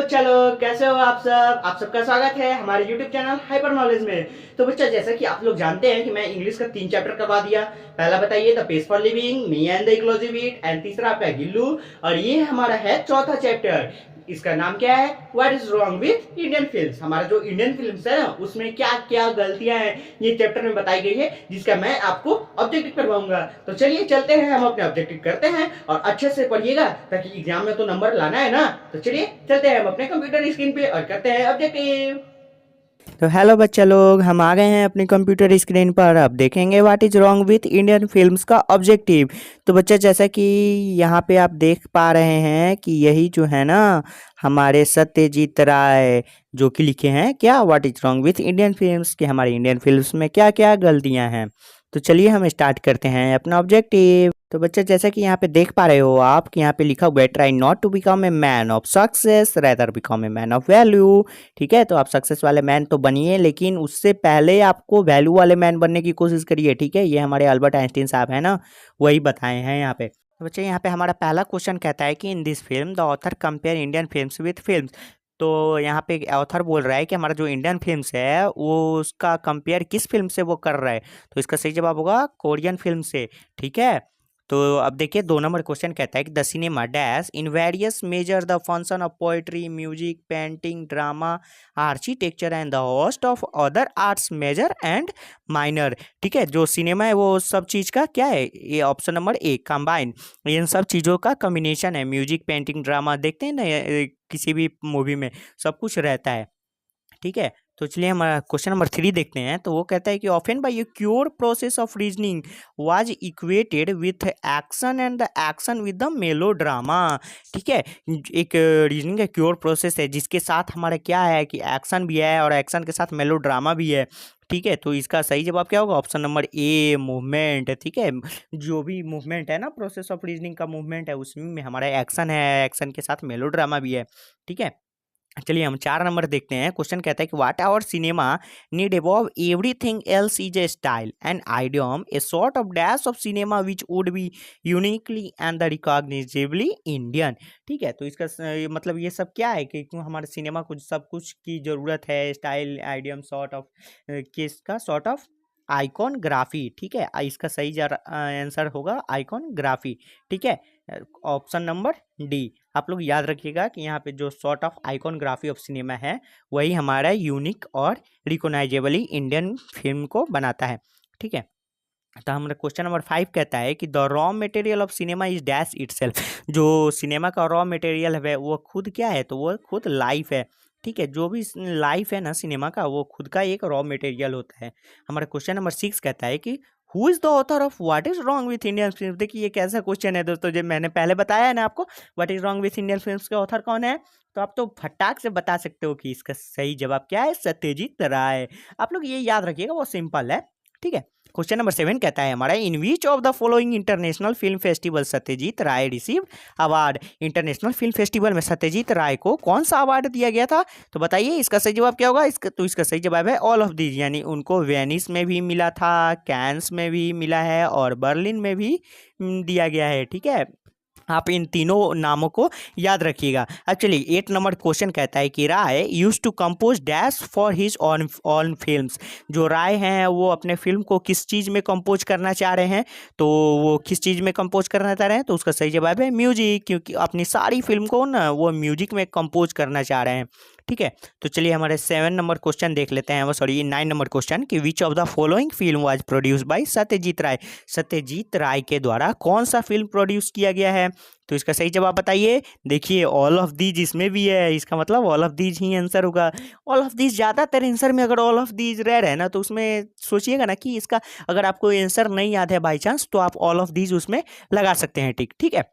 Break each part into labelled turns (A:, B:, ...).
A: बच्चा लोग, कैसे हो आप सब। आप सबका स्वागत है हमारे YouTube चैनल हाइपर नॉलेज में। तो बच्चा, जैसा कि आप लोग जानते हैं कि मैं इंग्लिश का 3 चैप्टर करवा दिया। पहला बताइए the pace for living, me and the exclusive it, and तीसरा आपका गिल्लू। और ये हमारा है चौथा चैप्टर। इसका नाम क्या है? What is wrong with Indian films. हमारा जो इंडियन फिल्म्स है ना, उसमें क्या क्या गलतियां हैं ये चैप्टर में बताई गई है, जिसका मैं आपको ऑब्जेक्टिव करवाऊंगा। तो चलिए चलते हैं, हम अपने ऑब्जेक्टिव करते हैं और अच्छे से पढ़िएगा, ताकि एग्जाम में तो नंबर लाना है ना। तो चलिए चलते हैं हम अपने कंप्यूटर स्क्रीन पे और करते हैं ऑब्जेक्टिव।
B: तो हेलो बच्चा लोग, हम आ गए हैं अपनी कंप्यूटर स्क्रीन पर। अब देखेंगे what is wrong with Indian films का ऑब्जेक्टिव। तो बच्चा, जैसा कि यहाँ पे आप देख पा रहे हैं कि यही जो है ना, हमारे सत्यजीत राय जो कि लिखे हैं क्या, what is wrong with Indian films, कि हमारी इंडियन फिल्म्स में क्या क्या गलतियाँ हैं। तो चलिए हम स्टार्ट करते हैं अपना ऑब्जेक्टिव। तो बच्चा, जैसा कि यहाँ पे देख पा रहे हो आप कि यहाँ पे लिखा हुआ है try not to become a man of success rather become a man of value. ठीक है, तो आप सक्सेस वाले मैन तो बनिए, लेकिन उससे पहले आपको वैल्यू वाले मैन बनने की कोशिश करिए। ठीक है, ये हमारे अल्बर्ट आइंस्टीन साहब हैं ना, वही बताए हैं यहाँ पे। तो बच्चे, यहाँ पे हमारा पहला क्वेश्चन कहता है कि in this film the author compare Indian films with films. तो यहाँ पे ऑथर बोल रहा है कि हमारा जो इंडियन फिल्म्स है वो उसका कंपेयर किस फिल्म से वो कर रहा है। तो इसका सही जवाब होगा कोरियन फिल्म से। ठीक है, तो अब देखिए 2 नंबर क्वेश्चन कहता है कि the cinema dash in various measure the function of poetry, music, painting, drama, architecture and the host of other arts major and minor. ठीक है, जो सिनेमा है वो सब चीज़ का क्या है, ये ऑप्शन नंबर ए कंबाइन, इन सब चीज़ों का कॉम्बिनेशन है। म्यूजिक, पेंटिंग, ड्रामा देखते हैं ना, किसी भी मूवी में सब कुछ रहता है। ठीक है, तो चलिए हम क्वेश्चन नंबर 3 देखते हैं। तो वो कहता है कि often by a cure process of reasoning was equated with action and the action with the melodrama. ठीक है, एक रीजनिंग का क्योर प्रोसेस है जिसके साथ हमारा क्या है कि एक्शन भी है और एक्शन के साथ मेलोड्रामा भी है। ठीक है, तो इसका सही जवाब क्या होगा, ऑप्शन नंबर ए मूवमेंट। ठीक है, जो भी मूवमेंट है ना, प्रोसेस ऑफ रीजनिंग का मूवमेंट है, उसमें हमारा एक्शन है, एक्शन के साथ मेलोड्रामा भी है। ठीक है, चलिए हम 4 नंबर देखते हैं। क्वेश्चन कहता है कि what our cinema need above everything else is a style and idiom a sort of dash of cinema which would be uniquely and the recognizably Indian. ठीक है, तो इसका मतलब ये सब क्या है कि क्यों हमारे सिनेमा को सब कुछ की ज़रूरत है, स्टाइल, आइडियम, सॉर्ट ऑफ किसका, सॉर्ट ऑफ आइकॉनग्राफी। ठीक है, इसका सही आंसर होगा आइकॉनग्राफी। ठीक है, ऑप्शन नंबर डी। आप लोग याद रखिएगा कि यहाँ पे जो सॉर्ट ऑफ आइकॉनग्राफी ऑफ सिनेमा है वही हमारा यूनिक और रिकॉग्नाइजेबली इंडियन फिल्म को बनाता है। ठीक है, तो हमारा क्वेश्चन नंबर 5 कहता है कि the raw material of cinema is dash itself. जो सिनेमा का रॉ मटेरियल है वो खुद क्या है, तो वो खुद लाइफ है। ठीक है, जो भी लाइफ है ना सिनेमा का, वो खुद का एक रॉ मटेरियल होता है। हमारा क्वेश्चन नंबर 6 कहता है कि who is the author of what is wrong with Indian film. देखिए ये कैसा क्वेश्चन है दोस्तों, जो मैंने पहले बताया है ना आपको, what is wrong with Indian films के ऑथर कौन है, तो आप तो फटाक से बता सकते हो कि इसका सही जवाब क्या है, सत्यजीत राय। आप लोग ये याद रखिएगा, वो सिंपल है। ठीक है, क्वेश्चन नंबर 7 कहता है हमारा in which of the following international film festival Satyajit Ray received award. International film festival में सत्यजीत राय को कौन सा अवार्ड दिया गया था, तो बताइए इसका सही जवाब क्या होगा। इसका सही जवाब है ऑल ऑफ दीज, यानी उनको वेनिस में भी मिला था, कैंस में भी मिला है और बर्लिन में भी दिया गया है। ठीक है, आप इन तीनों नामों को याद रखिएगा। अब चलिए 8 नंबर क्वेश्चन कहता है कि Ray use to compose dash for his own films. जो राय हैं वो अपने फिल्म को किस चीज़ में कंपोज करना चाह रहे हैं, तो वो किस चीज़ में कंपोज करना चाह रहे हैं, तो उसका सही जवाब है म्यूजिक, क्योंकि अपनी सारी फिल्म को ना वो म्यूजिक में कंपोज करना चाह रहे हैं। ठीक है, तो चलिए हमारे 7 नंबर क्वेश्चन देख लेते हैं, वो सॉरी 9 नंबर क्वेश्चन कि which of the following film was produce by Satyajit Ray. Satyajit Ray के द्वारा कौन सा फिल्म प्रोड्यूस किया गया है, तो इसका सही जवाब बताइए। देखिए ऑल ऑफ दीज इसमें भी है, इसका मतलब all of these he answer होगा। ऑल ऑफ दीज ज़्यादातर आंसर में अगर ऑल ऑफ दीज रह रहे हैं ना, तो उसमें सोचिएगा ना कि इसका अगर आपको आंसर नहीं याद है बाई चांस, तो आप ऑल ऑफ दीज उसमें लगा सकते हैं। ठीक है,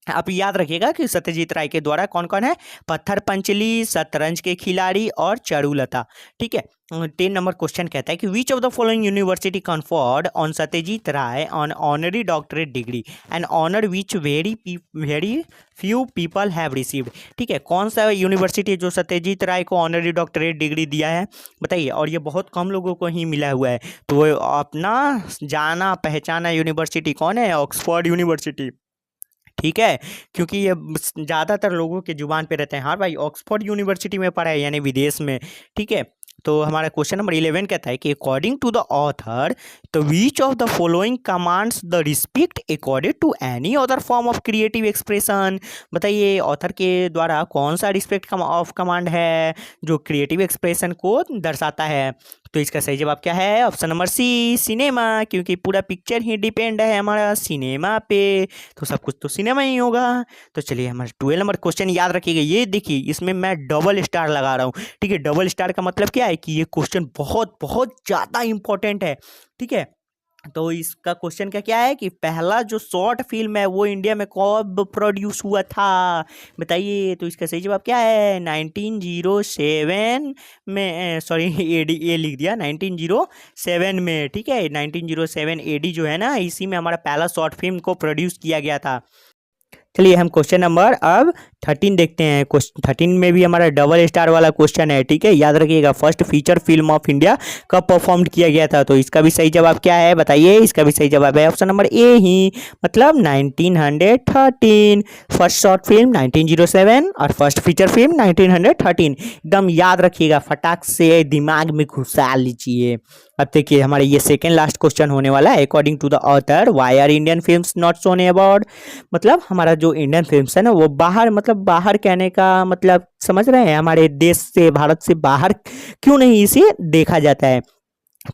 B: आप याद रखिएगा कि सत्यजीत राय के द्वारा कौन कौन है, पत्थर पंचली, शतरंज के खिलाड़ी और चारुलता। ठीक है, 10 नंबर क्वेश्चन कहता है कि which of the following university conferred on Satyajit Ray on honorary doctorate degree and honour which very few people have received. ठीक है, कौन सा यूनिवर्सिटी जो सत्यजीत राय को ऑनरी डॉक्टरेट डिग्री दिया है, बताइए। और ये बहुत कम लोगों को ही मिला हुआ है, तो अपना जाना पहचाना यूनिवर्सिटी कौन है, ऑक्सफोर्ड यूनिवर्सिटी। ठीक है, क्योंकि ये ज़्यादातर लोगों के जुबान पे रहते हैं। हाँ भाई, ऑक्सफोर्ड यूनिवर्सिटी में पढ़ा है, यानी विदेश में। ठीक है, तो हमारा क्वेश्चन नंबर 11 कहता है कि अकॉर्डिंग टू द ऑथर, तो which of the following commands the respect according to any other form of creative expression. बताइए ऑथर के द्वारा कौन सा रिस्पेक्ट ऑफ कमांड है जो क्रिएटिव एक्सप्रेशन को दर्शाता है। तो इसका सही जवाब क्या है? ऑप्शन नंबर सी, सिनेमा, क्योंकि पूरा पिक्चर ही डिपेंड है हमारा सिनेमा पे, तो सब कुछ तो सिनेमा ही होगा। तो चलिए हमारा 12 नंबर क्वेश्चन याद रखिएगा। ये देखिए, इसमें मैं डबल स्टार लगा रहा हूँ। ठीक है, डबल स्टार का मतलब क्या है कि ये क्वेश्चन बहुत बहुत ज़्यादा इंपॉर्टेंट है। ठीक है, तो इसका क्वेश्चन का क्या है कि पहला जो शॉर्ट फिल्म है वो इंडिया में कब प्रोड्यूस हुआ था, बताइए। तो इसका सही जवाब क्या है? 1907 में, सॉरी एडी ए लिख दिया, 1907 में। ठीक है, 1907 एडी जो है ना, इसी में हमारा पहला शॉर्ट फिल्म को प्रोड्यूस किया गया था। चलिए हम क्वेश्चन नंबर अब 13 देखते हैं। क्वेश्चन 13 में भी हमारा डबल स्टार वाला क्वेश्चन है। ठीक है, याद रखिएगा, first feature film of India कब परफॉर्म किया गया था। तो इसका भी सही जवाब क्या है बताइए। इसका भी सही जवाब है ऑप्शन नंबर ए ही, मतलब 1913। फर्स्ट शॉर्ट फिल्म 1907 और फर्स्ट फीचर फिल्म 1913। एकदम याद रखिएगा, फटाक से दिमाग में घुसा लीजिए। अब देखिए हमारे ये सेकेंड लास्ट क्वेश्चन होने वाला है। According to the author, why are Indian films not shown about. मतलब हमारा जो इंडियन फिल्म्स है ना, वो बाहर, मतलब बाहर कहने का मतलब समझ रहे हैं, हमारे देश से, भारत से बाहर क्यों नहीं इसे देखा जाता है।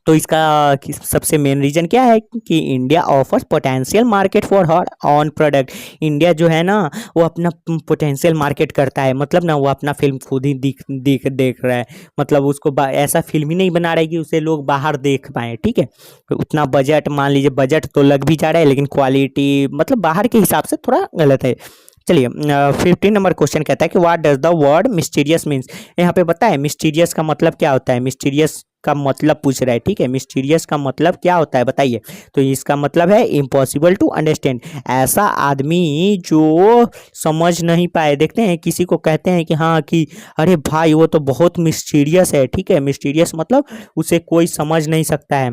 B: तो इसका सबसे मेन रीज़न क्या है कि India offers potential market for her on product. India जो है ना, वो अपना पोटेंशियल मार्केट करता है, मतलब ना वो अपना फिल्म खुद ही देख रहा है। मतलब उसको ऐसा फिल्म ही नहीं बना रहा है कि उसे लोग बाहर देख पाएँ। ठीक है, तो उतना बजट, मान लीजिए बजट तो लग भी जा रहा है, लेकिन क्वालिटी मतलब बाहर के हिसाब से थोड़ा गलत है। चलिए 15 नंबर क्वेश्चन कहता है कि what does the word mysterious means. यहाँ पे पता है मिस्टीरियस का मतलब क्या होता है? मिस्टीरियस का मतलब पूछ रहा है। ठीक है, मिस्टीरियस का मतलब क्या होता है बताइए। तो इसका मतलब है इम्पॉसिबल टू अंडरस्टैंड। ऐसा आदमी जो समझ नहीं पाए। देखते हैं किसी को कहते हैं कि हाँ कि अरे भाई वो तो बहुत मिस्टीरियस है। ठीक है, मिस्टीरियस मतलब उसे कोई समझ नहीं सकता है।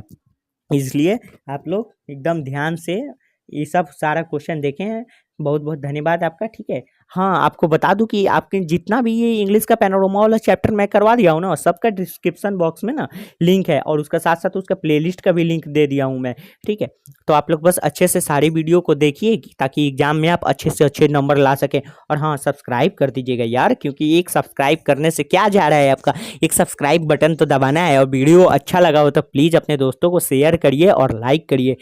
B: इसलिए आप लोग एकदम ध्यान से ये सब सारा क्वेश्चन देखें हैं। बहुत बहुत धन्यवाद आपका। ठीक है, हाँ आपको बता दूं कि आपके जितना भी ये इंग्लिश का पैनोरमा वाला चैप्टर मैं करवा दिया हूँ ना, सबका डिस्क्रिप्शन बॉक्स में ना लिंक है, और उसका साथ साथ उसका प्लेलिस्ट का भी लिंक दे दिया हूँ मैं। ठीक है, तो आप लोग बस अच्छे से सारी वीडियो को देखिए ताकि एग्जाम में आप अच्छे से अच्छे नंबर ला सकें। और हाँ, सब्सक्राइब कर दीजिएगा यार, क्योंकि एक सब्सक्राइब करने से क्या जा रहा है, आपका एक सब्सक्राइब बटन तो दबाना है। और वीडियो अच्छा लगा हो तो प्लीज़ अपने दोस्तों को शेयर करिए और लाइक करिए।